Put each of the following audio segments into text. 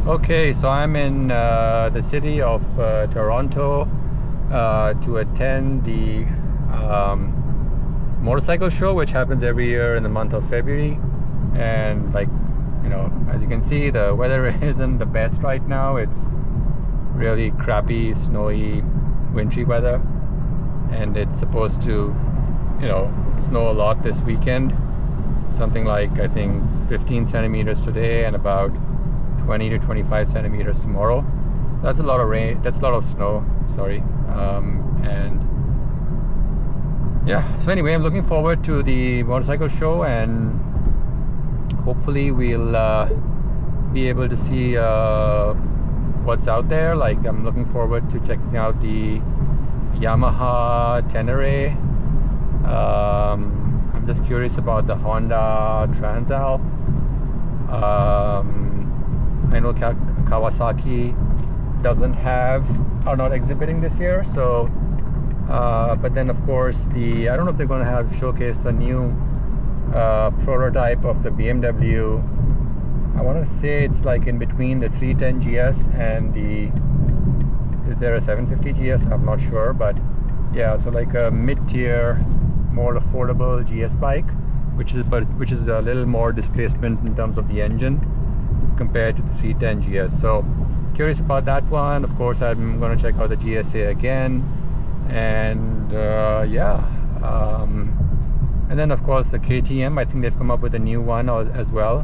Okay, so I'm in the city of Toronto to attend the motorcycle show, which happens every year in the month of February. And like, you know, as you can see, the weather isn't the best right now. It's really crappy, snowy, wintry weather, and it's supposed to, you know, snow a lot this weekend. Something like, I think, 15 centimeters today and about 20 to 25 centimeters tomorrow. That's a lot of rain. That's a lot of snow. Sorry. And yeah. So anyway, I'm looking forward to the motorcycle show, and hopefully we'll be able to see what's out there. Like, I'm looking forward to checking out the Yamaha Tenere. I'm just curious about the Honda Transalp. I know Kawasaki are not exhibiting this year, so but then of course I don't know if they're going to have showcase the new prototype of the BMW. I want to say it's like in between the 310 GS and is there a 750 GS? I'm not sure, but yeah, so like a mid-tier, more affordable GS bike, which is a little more displacement in terms of the engine compared to the 310 GS. So curious about that one. Of course, I'm going to check out the GSA again, and and then of course the KTM. I think they've come up with a new one as well.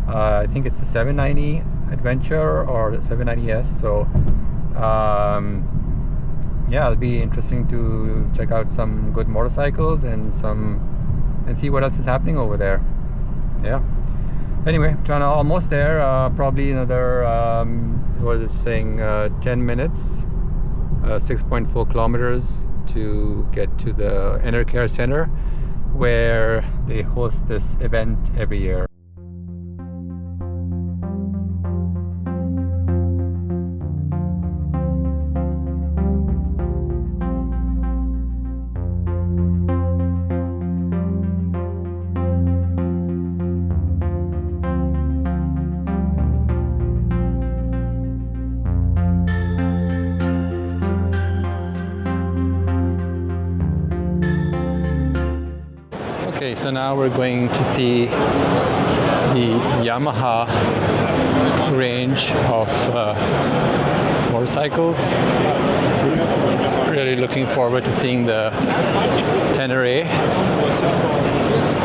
I think it's the 790 Adventure or the 790S. So yeah, it'll be interesting to check out some good motorcycles and see what else is happening over there. Yeah. Anyway, almost there. Probably another 10 minutes, 6.4 kilometers to get to the Enercare Center, where they host this event every year. Okay, so now we're going to see the Yamaha range of motorcycles. Really looking forward to seeing the Tenere.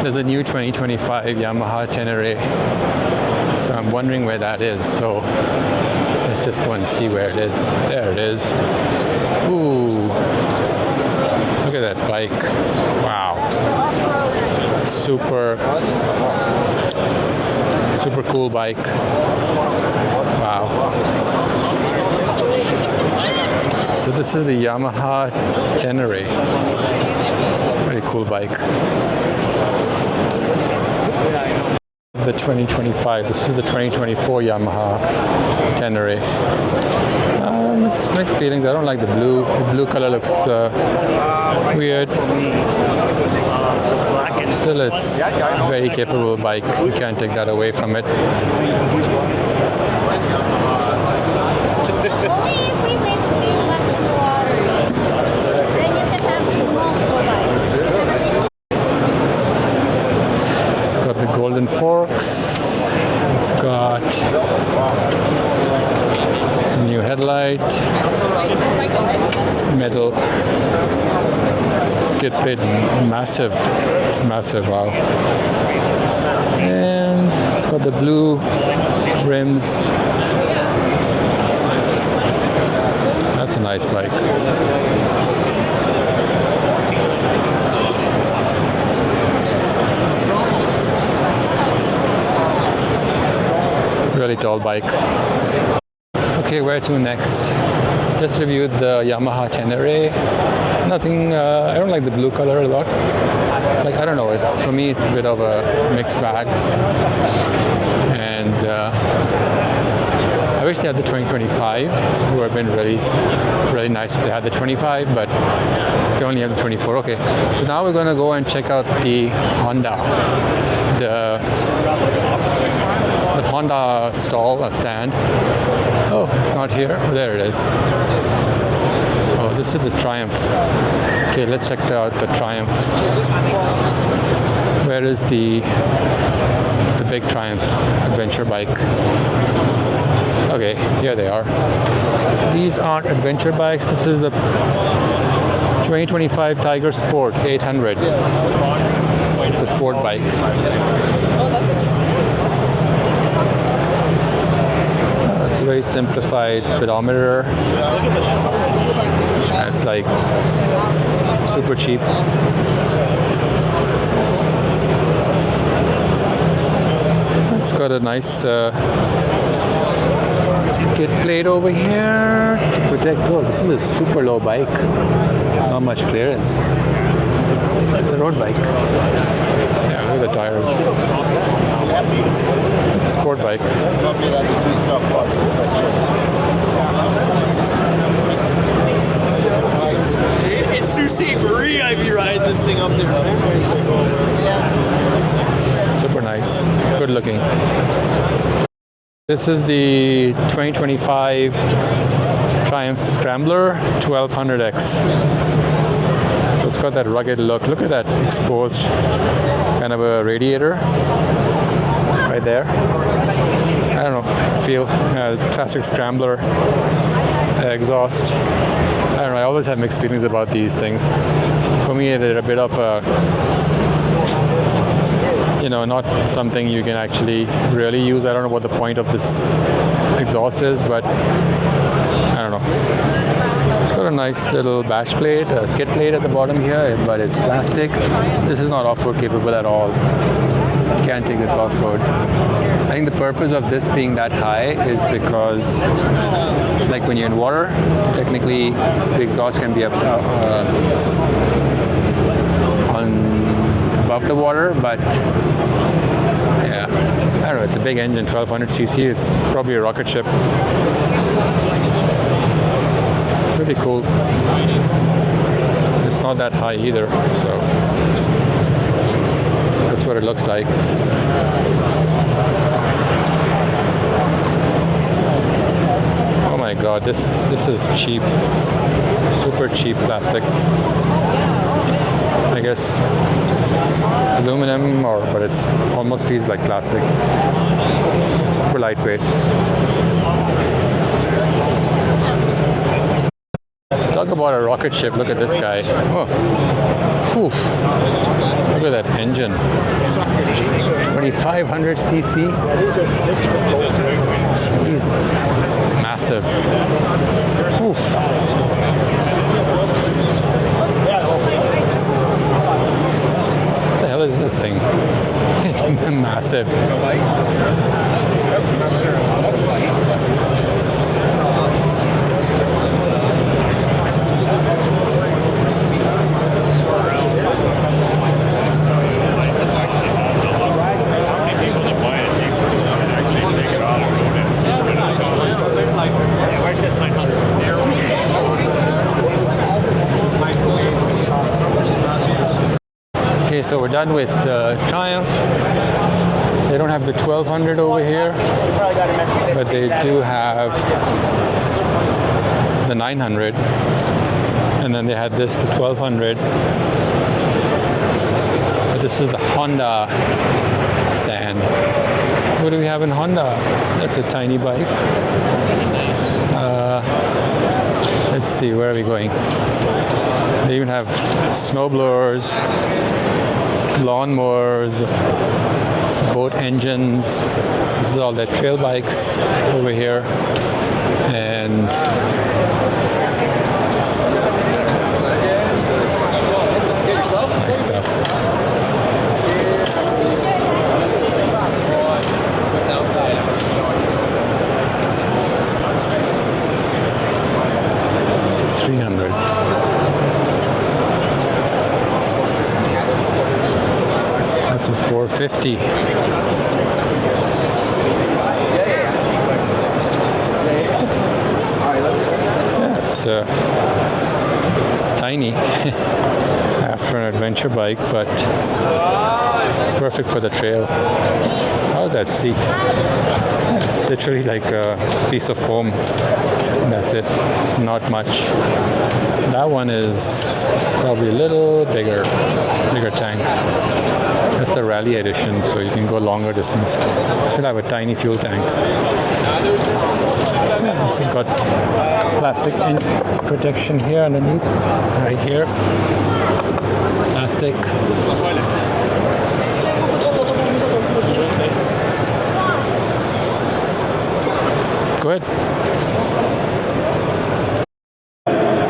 There's a new 2025 Yamaha Tenere, so I'm wondering where that is. So let's just go and see where it is. There it is. Ooh, look at that bike. Wow. Super cool bike. Wow. So this is the Yamaha Tenere. Very cool bike. The 2025. This is the 2024 Yamaha Tenere. Mixed feelings. I don't like the blue. The blue color looks weird. Still, it's a very capable bike. You can't take that away from it. It's got the golden forks. It's got some new headlight, metal skid plate, massive. It's massive, wow. And it's got the blue rims. That's a nice bike. Really tall bike. Okay, where to next? Just reviewed the Yamaha Tenere. Nothing, I don't like the blue color a lot. Like, I don't know, for me it's a bit of a mixed bag. And I wish they had the 2025. It would have been really nice if they had the 25, but they only have the 24. Okay, so now we're gonna go and check out the Honda. The Honda stall, a stand. Oh, it's not here. Oh, there it is. Oh, this is the Triumph. Okay, let's check out the Triumph. Where is the big Triumph adventure bike? Okay, here they are. These aren't adventure bikes. This is the 2025 Tiger Sport 800. It's a sport bike. Oh, that's a It's a very simplified speedometer. It's like super cheap. It's got a nice skid plate over here to protect. Oh, this is a super low bike. Not much clearance. It's a road bike. Yeah, look at the tires. It's a sport bike. It's Sault Ste. Marie. I'd be riding this thing up there. Super nice. Good looking. This is the 2025 Triumph Scrambler 1200X. So it's got that rugged look. Look at that exposed kind of a radiator right there. I don't know, feel the classic Scrambler exhaust. I don't know, I always have mixed feelings about these things. For me, they're a bit of a, you know, not something you can actually really use. I don't know what the point of this exhaust is, but I don't know. It's got a nice little bash plate, a skid plate at the bottom here, but it's plastic. This is not off-road capable at all. You can't take this off-road. I think the purpose of this being that high is because, like when you're in water, technically the exhaust can be above the water, but yeah, I don't know. It's a big engine, 1200cc. It's probably a rocket ship. Pretty cool. It's not that high either, so that's what it looks like. Oh my god, this is cheap. Super cheap plastic. I guess it's aluminum, but it's almost feels like plastic. It's super lightweight. Talk about a rocket ship. Look at this guy. Oh, oof. Look at that engine. 2500cc. Jesus, it's massive. Oof. What the hell is this thing? It's massive. Okay, so we're done with Triumph. They don't have the 1200 over here, but they do have the 900, and then they had this, the 1200. But this is the Honda stand. So what do we have in Honda? That's a tiny bike. Let's see, where are we going? They even have snowblowers, lawnmowers, boat engines. This is all their trail bikes over here. And that's nice stuff. So 300. That's a 450. Yeah, it's tiny after an adventure. adventure bike, but it's perfect for the trail. How's that seat? It's literally like a piece of foam. That's it. It's not much. That one is probably a little bigger tank. That's the rally edition, so you can go longer distance. This will have a tiny fuel tank. This has got plastic protection here underneath, right here. Plastic. Go ahead.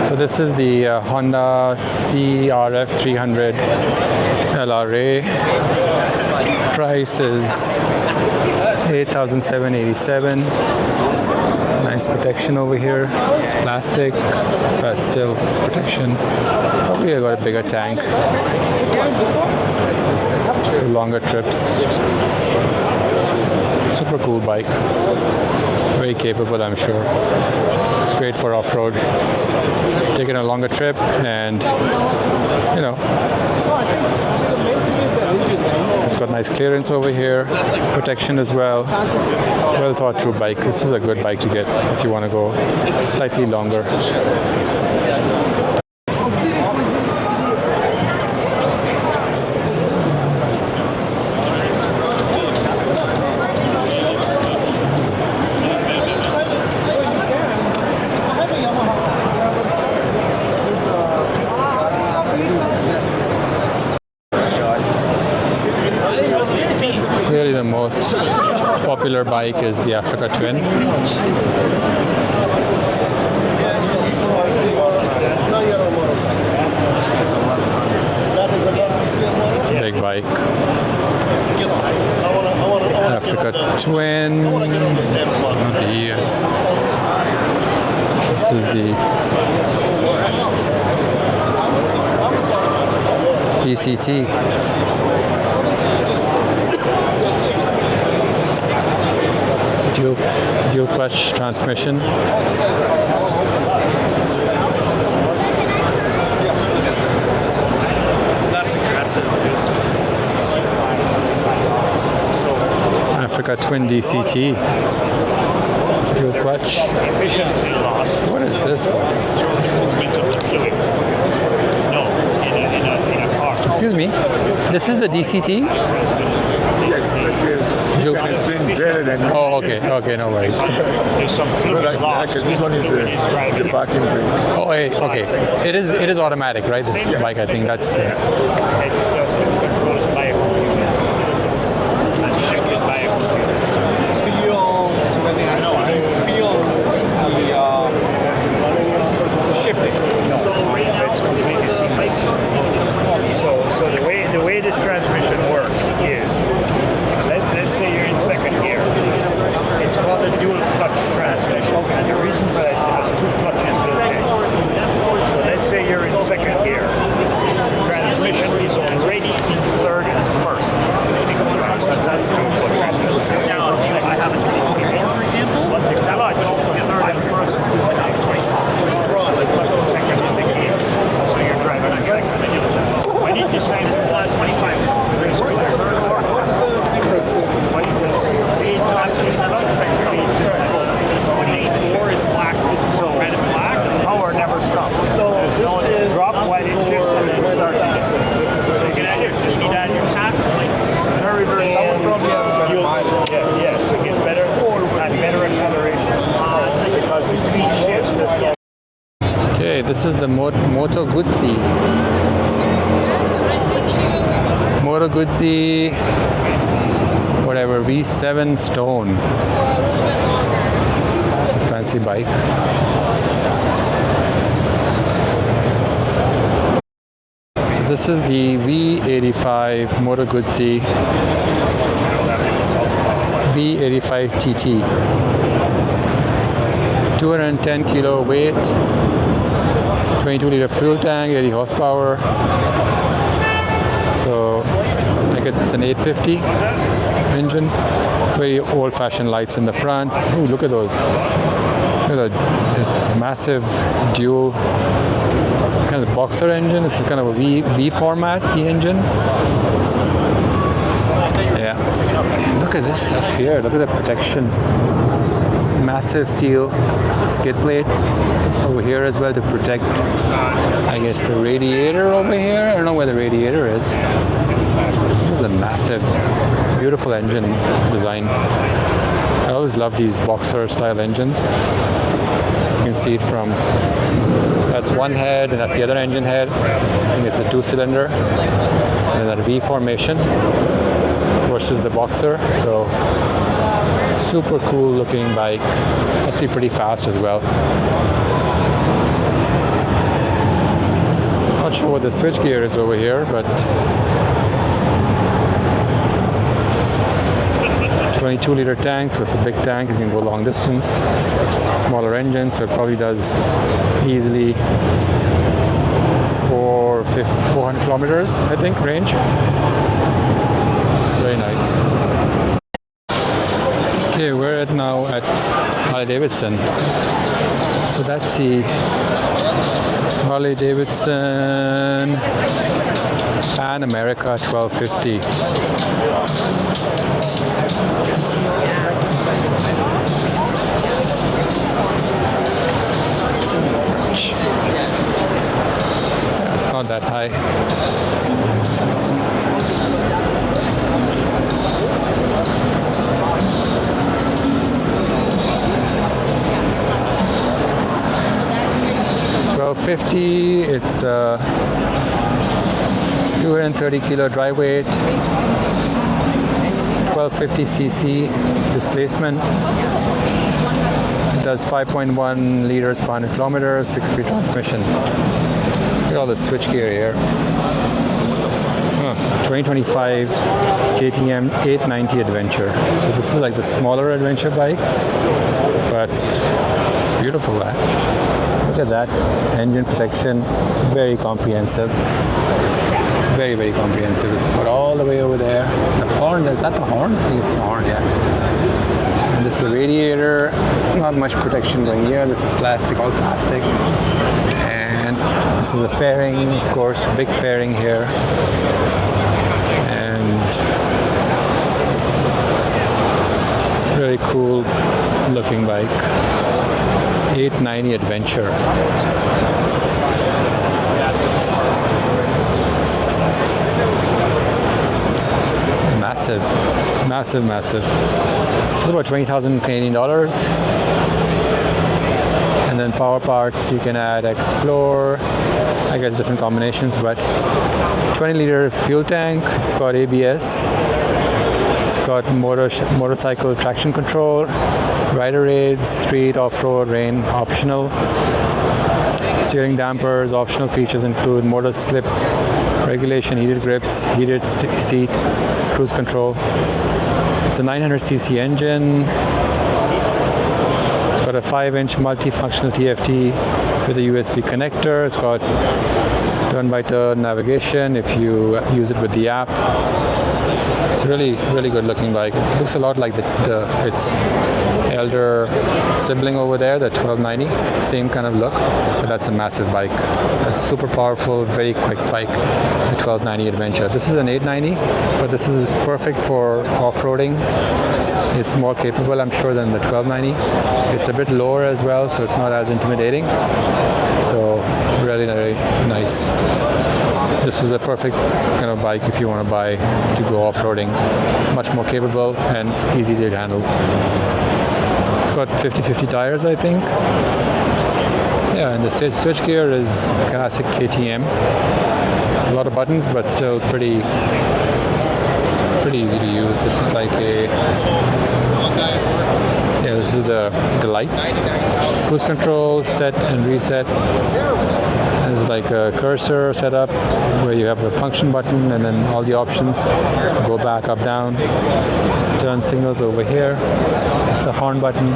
So this is the Honda CRF 300 LRA. Price is $8,787. Nice protection over here. It's plastic, but still it's protection. Probably I got a bigger tank, so longer trips. Super cool bike. Very capable, I'm sure. It's great for off-road. Taking a longer trip, and you know, it's got nice clearance over here, protection as well. Well thought through bike. This is a good bike to get if you want to go slightly longer. Clearly the most popular bike is the Africa Twin. It's a big bike. Africa Twin. Not the ES. This is the ECT. Dual clutch transmission. That's aggressive, dude. Africa Twin DCT. Dual clutch. Efficiency loss. What is this for? Movement of the fluid. No, in a car. Excuse me. This is the DCT? Yes, you can explain better than me. Oh, okay, no worries. There's some fluid loss. This one is a parking brake. Oh, hey, okay. It is automatic, right? This bike, I think that's. It's just controlled by a computer. And shifted by a computer. The shifting. No, that's completely seamless. So the way this transmission works is, let's say you're in second gear. It's called a dual clutch transmission, and the reason for that is it has two clutches built in. So let's say you're in second gear. The transmission is already in third and first. So that's dual clutch transmission. Now, I have a for example, but the clutch in third and first is disconnected. The clutch is second in the gear. So you're driving on second. When you decide to slide 25, basically your third or fourth. When you feeds on to the when 4 is black, so red and black, the power never stops. So there's no drop while it shifts and then starts to shift. So you can add your, just need to add your taps, very, very low. Yes, it gets better and better acceleration because between shifts there's no. Okay, this is the Moto Guzzi. Moto Guzzi, whatever, V7 Stone. It's a fancy bike. So this is the V85 Moto Guzzi V85 TT. 210 kilo weight, 22 liter fuel tank, 80 horsepower. So I guess it's an 850 engine. Very old-fashioned lights in the front. Ooh, look at those. Look at the massive dual kind of boxer engine. It's a kind of a V format, the engine. Yeah. And look at this stuff here. Look at the protection. Massive steel skid plate over here as well to protect, I guess, the radiator over here. I don't know where the radiator is. This is a massive, beautiful engine design. I always love these boxer style engines. You can see it from, that's one head and that's the other engine head. I think it's a 2-cylinder. So in that V formation versus the boxer. So super cool looking bike. Must be pretty fast as well. Not sure what the switch gear is over here, but 22-liter tank, so it's a big tank. It can go long distance. Smaller engine, so it probably does easily 400 kilometers, I think, range. Very nice. Okay, we're now at Harley Davidson. So that's the Harley Davidson Panamerica 1250. Yeah, it's not that high. $1250. It's 230 kilo dry weight, 1250 cc displacement. It does 5.1 liters per 100 kilometers, 6-speed transmission. Look at all the switch gear here. 2025 KTM 890 Adventure. So this is like the smaller adventure bike, but it's beautiful, man. Look at that engine protection, very comprehensive. Very, very comprehensive. It's put all the way over there. The horn, is that the horn? I think it's the horn, yeah. And this is the radiator. Not much protection going here. This is plastic, all plastic. And this is a fairing, of course, big fairing here. And really cool looking bike. 890 Adventure. Massive, massive, massive. It's about 20,000 Canadian dollars. And then power parts, you can add Explore, I guess different combinations, but 20-liter fuel tank. It's got ABS. It's got motorcycle traction control, rider aids, street, off-road, rain, optional. Steering dampers, optional features include motor slip regulation, heated grips, heated seat, cruise control. It's a 900cc engine. It's got a 5-inch multifunctional TFT with a USB connector. It's got turn-by-turn navigation if you use it with the app. It's a really, really good looking bike. It looks a lot like its elder sibling over there, the 1290. Same kind of look, but that's a massive bike. It's super powerful, very quick bike, the 1290 Adventure. This is an 890, but this is perfect for off-roading. It's more capable, I'm sure, than the 1290. It's a bit lower as well, so it's not as intimidating. So really, very nice. This is a perfect kind of bike if you want to buy to go off-roading. Much more capable and easy to handle. It's got 50/50 tires, I think. Yeah, and the switch gear is classic KTM. A lot of buttons, but still pretty easy to use. This is like this is the lights. Cruise control, set and reset. There's like a cursor setup where you have a function button and then all the options. Go back, up, down. Turn signals over here. It's the horn button.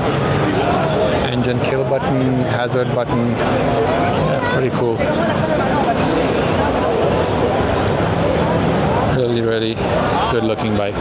Engine kill button, hazard button. Yeah, pretty cool. Really, really good looking bike.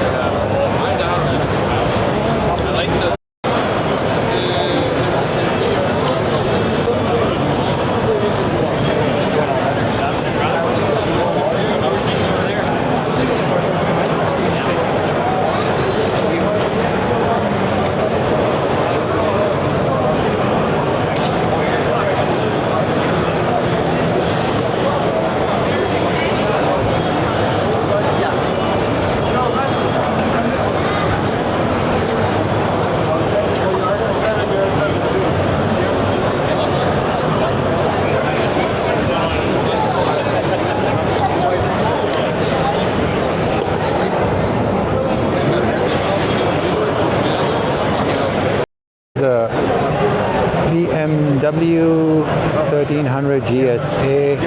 BMW 1300 GSA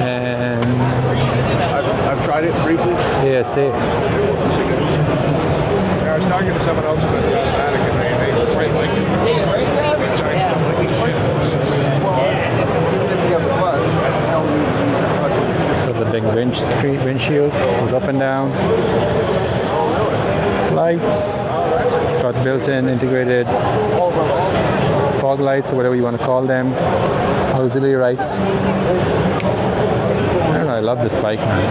and I've tried it briefly. ASA. I was talking to someone else about the automatic, and they quite like it. Try stuff like the shift. Well, even if you have the clutch, you don't need to use the clutch. It's got the big windshield, goes up and down. Lights. It's got built-in integrated fog lights or whatever you want to call them. Auxiliary lights. I don't know, I love this bike, man.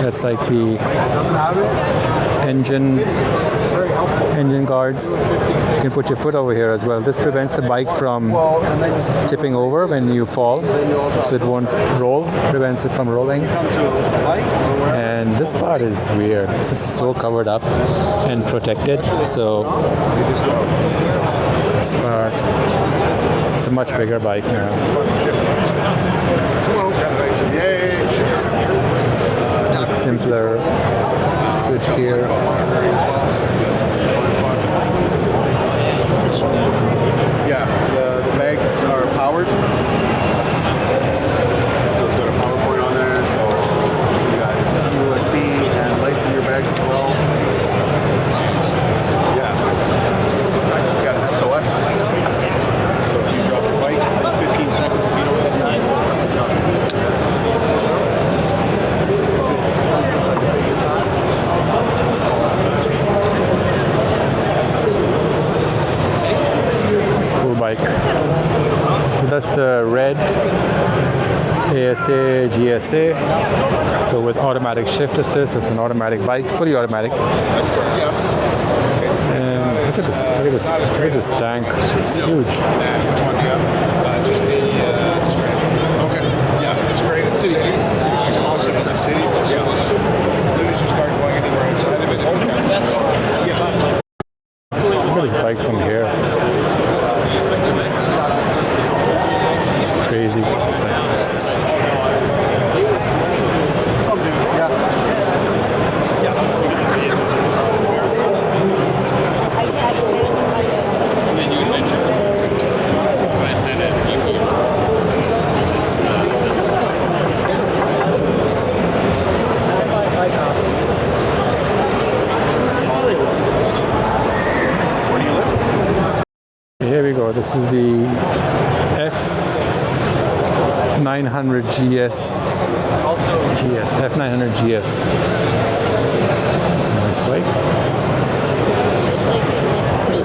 That's like the engine guards. You can put your foot over here as well. This prevents the bike from tipping over when you fall, so it won't roll. Prevents it from rolling. And this part is weird. It's just so covered up and protected. So this part, it's a much bigger bike now. Simpler switch gear. Yeah, the bags are powered. So it's got a power point on there. So you got USB and lights in your bags as well. Yeah. You got an SOS. So if you drop the bike in 15 seconds, if you don't have time, bike. So that's the red ASA GSA. So with automatic shift assist, it's an automatic bike, fully automatic. And look at this tank. It's huge. which one do you have? Just the Scrambler. Okay. Yeah, It's great in the city. It's awesome in the city, but as soon as you start going anywhere outside of it, Look at this bike from here. It's crazy. It's like, here we go. This is the F900 F900 GS. It's a nice bike.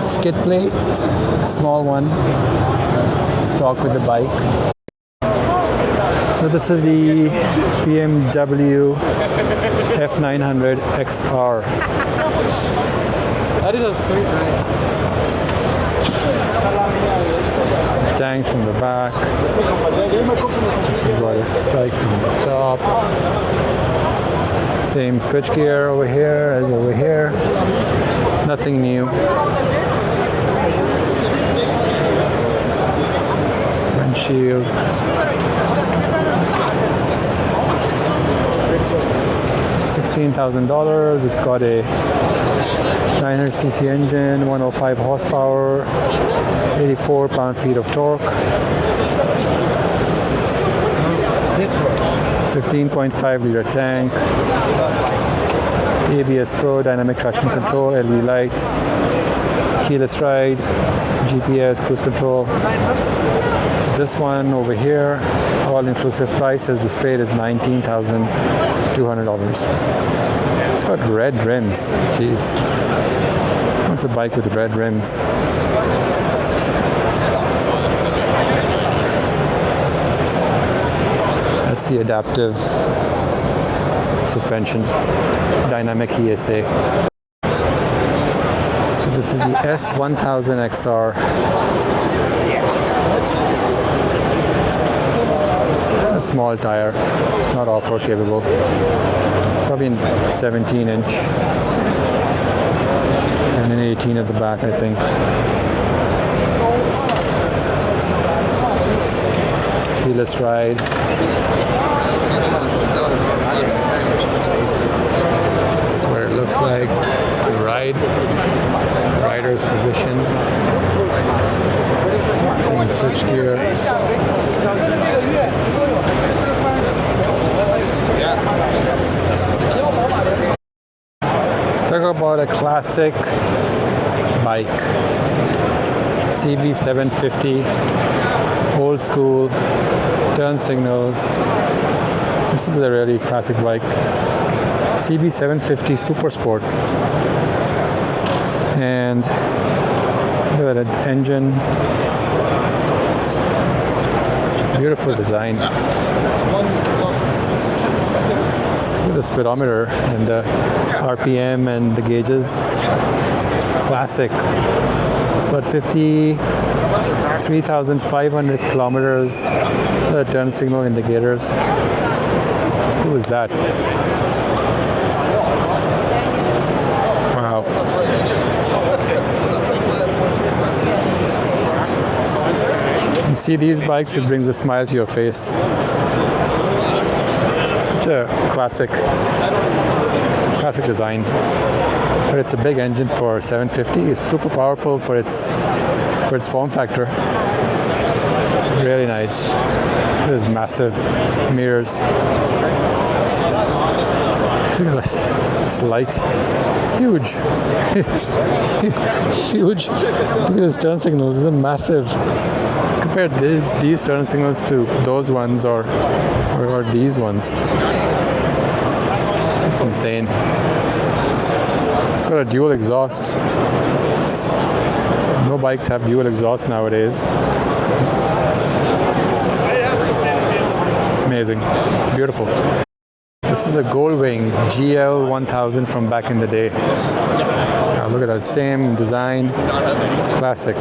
Skid plate, a small one, stock with the bike. So this is the BMW F900 XR. That is a sweet bike. Tank from the back. This is what it's like from the top. Same switchgear over here as over here. Nothing new. Windshield. $16,000. It's got a 900cc engine, 105 horsepower, 84 pound-feet of torque, 15.5 liter tank, ABS Pro, dynamic traction control, LED lights, keyless ride, GPS, cruise control. This one over here, all-inclusive price as displayed is $19,200. It's got red rims. Jeez. What's a bike with red rims? That's the adaptive suspension, dynamic ESA. So this is the S1000 XR. A small tire. It's not off-road capable. It's probably in 17-inch and an 18 at the back, I think. Keyless ride. This is what it looks like to ride. Rider's position. Talk about a classic bike. CB750, old school, turn signals. This is a really classic bike. CB750 Super Sport. And look at that engine. Beautiful design. Look at the speedometer and the RPM and the gauges. Classic. It's got 53,500 kilometers. The turn signal indicators. Who was that? Wow. You see these bikes, it brings a smile to your face. Such a classic design. But it's a big engine for 750. It's super powerful for its form factor. Really nice. There's massive mirrors. Look at this light. Huge. Huge. Look at this turn signal. This is a massive. Compare these turn signals to those ones or these ones. It's insane. It's got a dual exhaust. No bikes have dual exhaust nowadays. Amazing. Beautiful. This is a Goldwing GL 1000 from back in the day. Now look at that, same design, classic.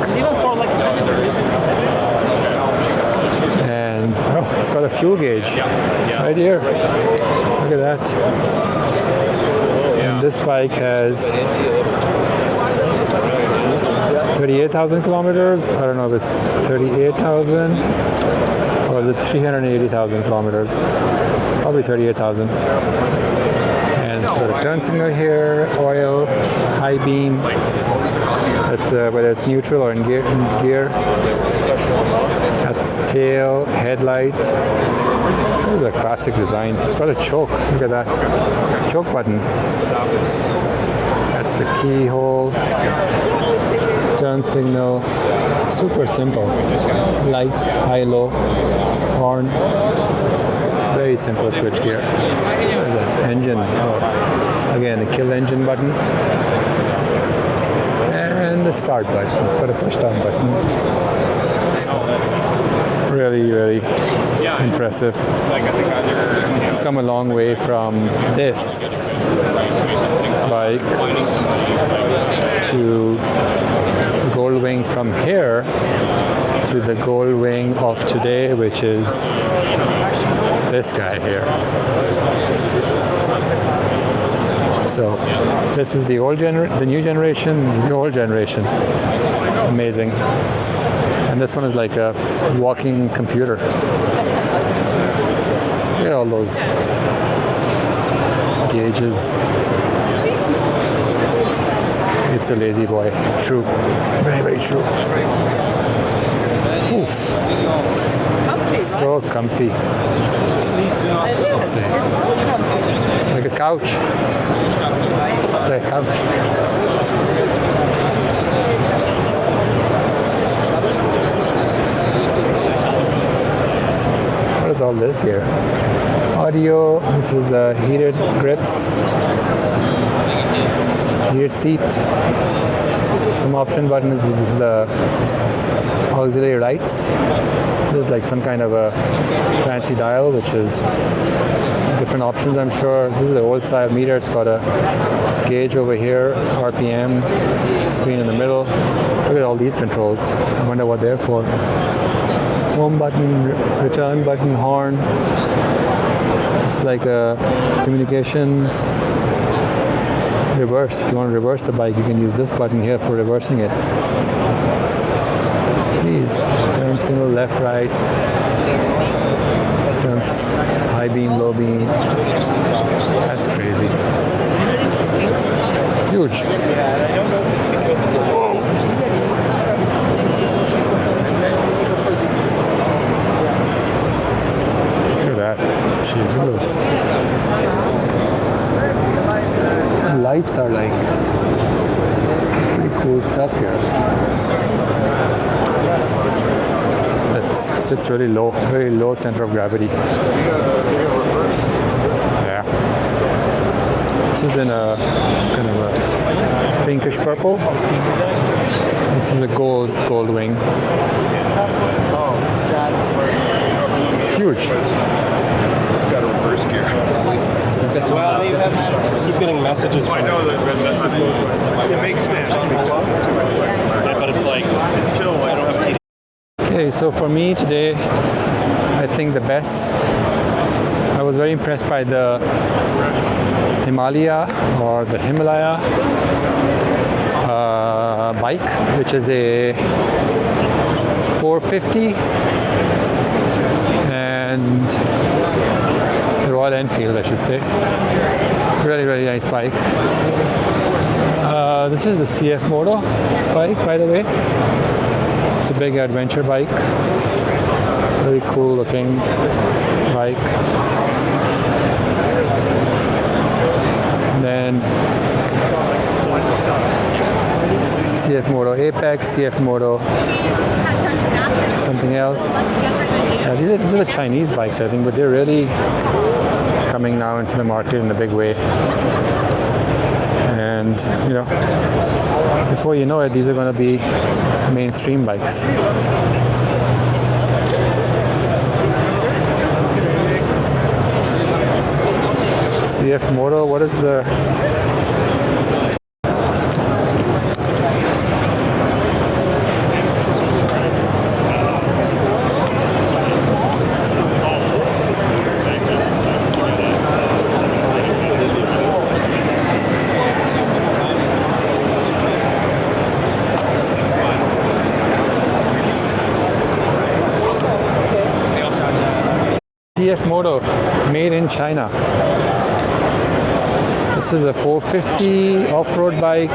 And oh, it's got a fuel gauge right here. Look at that. And this bike has 38,000 kilometers. I don't know if it's 38,000 or is it 380,000 kilometers. Probably 38,000. And so the turn signal here, oil, high beam. That's whether it's neutral or in gear. That's tail, headlight. This is a classic design. It's got a choke. Look at that. Choke button. That's the keyhole. Turn signal. Super simple. Lights, high-low, horn. Very simple switch gear. Engine. Oh, again, the kill engine button. And the start button. It's got a push down button. So really, really impressive. It's come a long way from this bike to Goldwing from here to the Goldwing of today, which is this guy here. So this is the new generation, this is the old generation. Amazing. And this one is like a walking computer. Look at all those gauges. It's a lazy boy. True. Very, very true. Oof. So comfy. It's like a couch. It's like a couch. What is all this here? Audio. This is heated grips. Heated seat. Some option buttons. This is the auxiliary lights. There's like some kind of a fancy dial, which is different options, I'm sure. This is the old style meter. It's got a gauge over here, RPM, screen in the middle. Look at all these controls. I wonder what they're for. Home button, return button, horn. It's like a communications. Reverse. If you want to reverse the bike, you can use this button here for reversing it. Jeez. Turn signal, left, right. Turns high beam, low beam. That's crazy. Huge. Jesus. The lights are like pretty cool stuff here. That sits really low, very low center of gravity. Yeah. This is in a kind of a pinkish purple. This is a Goldwing. Huge. It's got a reverse gear. Well, keep getting messages from I know that it makes sense. but it's like, It's still like, Okay, so for me today, I think the best, I was very impressed by the Himalayan bike, which is a 450 and the Royal Enfield, I should say. Really nice bike. This is the CF Moto bike, by the way. It's a big adventure bike. Very cool looking bike. And then CF Moto Apex, CF Moto something else. These are the Chinese bikes, I think, but they're really coming now into the market in a big way. And you know, before you know it, these are going to be mainstream bikes. CF Moto, what is the CF Moto, made in China. This is a 450 off-road bike,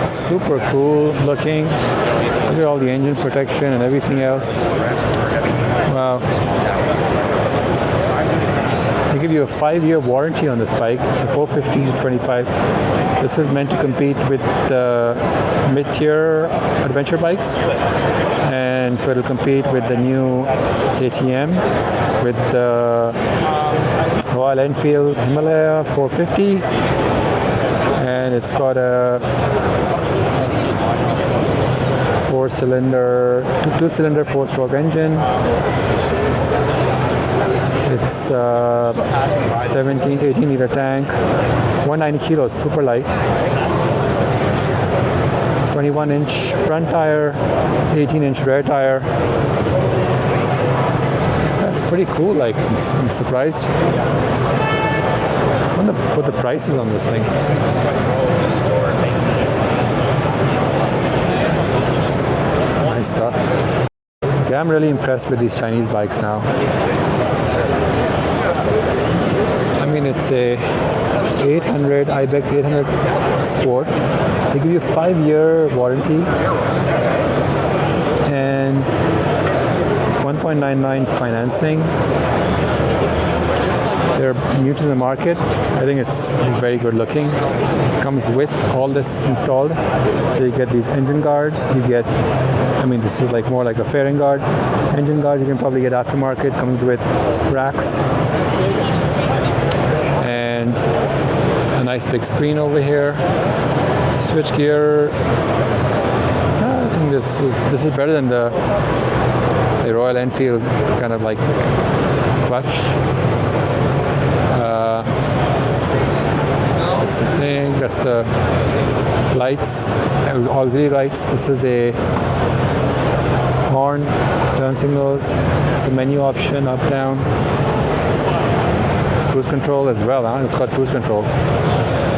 super cool looking. Look at all the engine protection and everything else. Wow. They give you a 5-year warranty on this bike. It's a 450 25. This is meant to compete with the mid-tier adventure bikes. And so it'll compete with the new KTM, with the Royal Enfield Himalayan 450, and it's got a two-cylinder, four-stroke engine. It's 18 liter tank, 190 kilos, super light. 21-inch front tire, 18-inch rear tire. That's pretty cool. Like, I'm surprised. I wonder what the price is on this thing. Nice stuff. Okay, I'm really impressed with these Chinese bikes now. I mean, it's a 800 Ibex 800 Sport. They give you a 5-year warranty and 1.99 financing. They're new to the market. I think it's very good looking. Comes with all this installed. So you get these engine guards. You get, I mean, this is like more like a fairing guard. Engine guards you can probably get aftermarket. Comes with racks. And a nice big screen over here. Switch gear. I think this is better than the Royal Enfield kind of like clutch. That's the thing. That's the lights. Auxiliary lights. This is a horn, turn signals. It's a menu option, up, down. Cruise control as well, huh? It's got cruise control.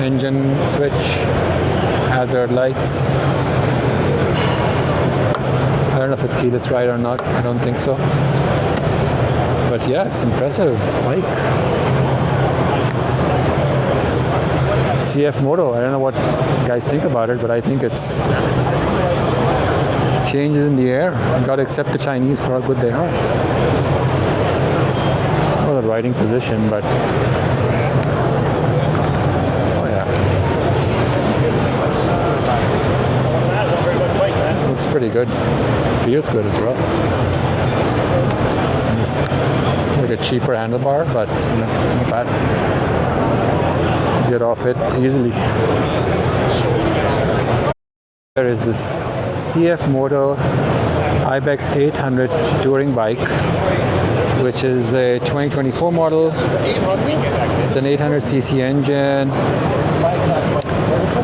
Engine switch, hazard lights. I don't know if it's keyless ride or not. I don't think so. But yeah, it's impressive bike. CF Moto, I don't know what you guys think about it, but I think it's changes in the air. You got to accept the Chinese for how good they are. What a riding position, but oh yeah, looks pretty good. Feels good as well. And it's like a cheaper handlebar, but not bad. Get off it easily. There is the CF Moto Ibex 800 touring bike, which is a 2024 model. It's an 800cc engine,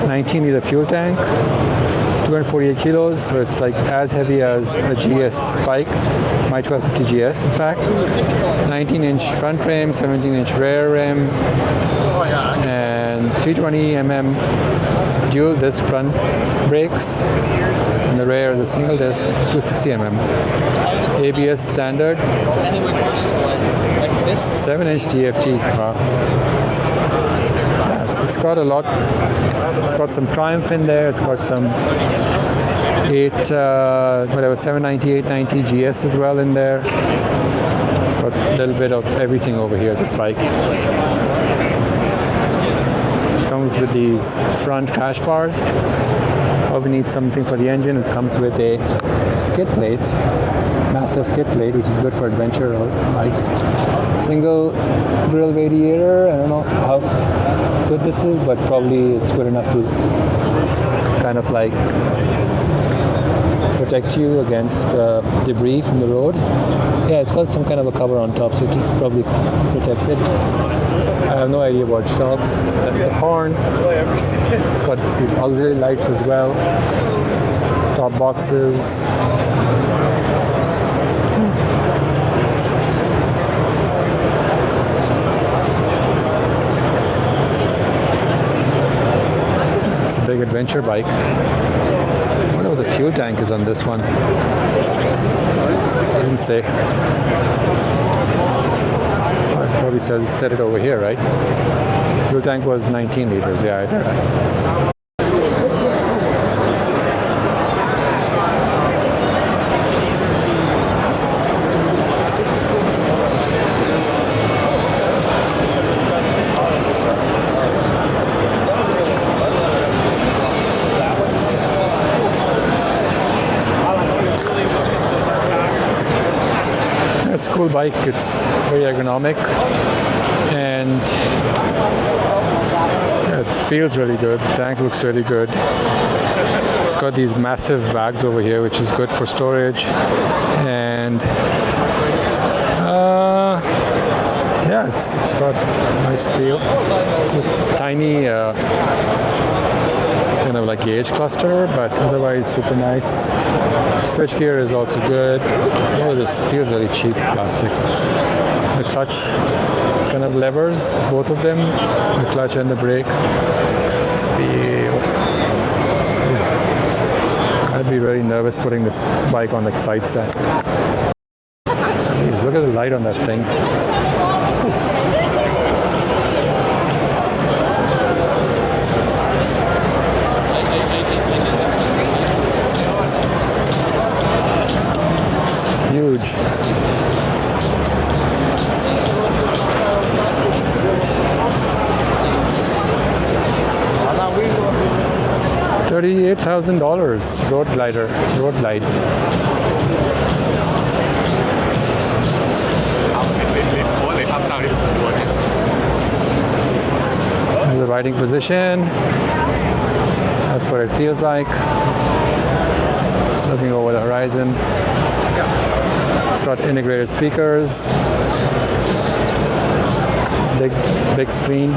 19-liter fuel tank, 248 kilos, so it's like as heavy as a GS bike, my 1250 GS in fact. 19-inch front rim, 17-inch rear rim, and 320mm dual disc front brakes. In the rear is a single disc 260mm. ABS standard. 7-inch TFT. Wow. Yeah, it's got a lot. It's got some Triumph in there. It's got some 790, 890 GS as well in there. It's got a little bit of everything over here, this bike. It comes with these front crash bars. Probably need something for the engine. It comes with a skid plate, massive skid plate, which is good for adventure bikes. Single grill radiator. I don't know how good this is, but probably it's good enough to kind of like protect you against debris from the road. Yeah, it's got some kind of a cover on top, so it is probably protected. I have no idea about shocks. That's the horn. It's got these auxiliary lights as well. Top boxes. It's a big adventure bike. I wonder what the fuel tank is on this one. Doesn't say. Probably said it over here, right? Fuel tank was 19 liters. Yeah, I did. It's a cool bike. It's very ergonomic and yeah, it feels really good. The tank looks really good. It's got these massive bags over here, which is good for storage, and yeah, it's got a nice feel. Tiny kind of like gauge cluster, but otherwise super nice. Switch gear is also good. Oh, this feels really cheap plastic. The clutch kind of levers, both of them, the clutch and the brake, feel. I'd be very nervous putting this bike on the side stand. Jeez, look at the light on that thing. Huge. $38,000 road glide. This is the riding position. That's what it feels like. Looking over the horizon. It's got integrated speakers, big screen,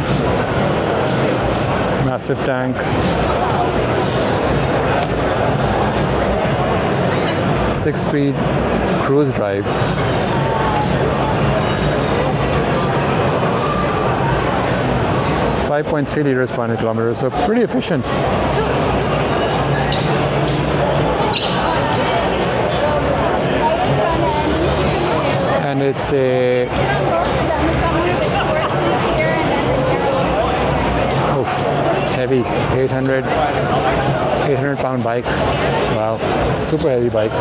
massive tank, 6-speed cruise drive. .3 liters per 100 kilometers, so pretty efficient. And it's a it's heavy, 800 pound bike. Wow, super heavy bike.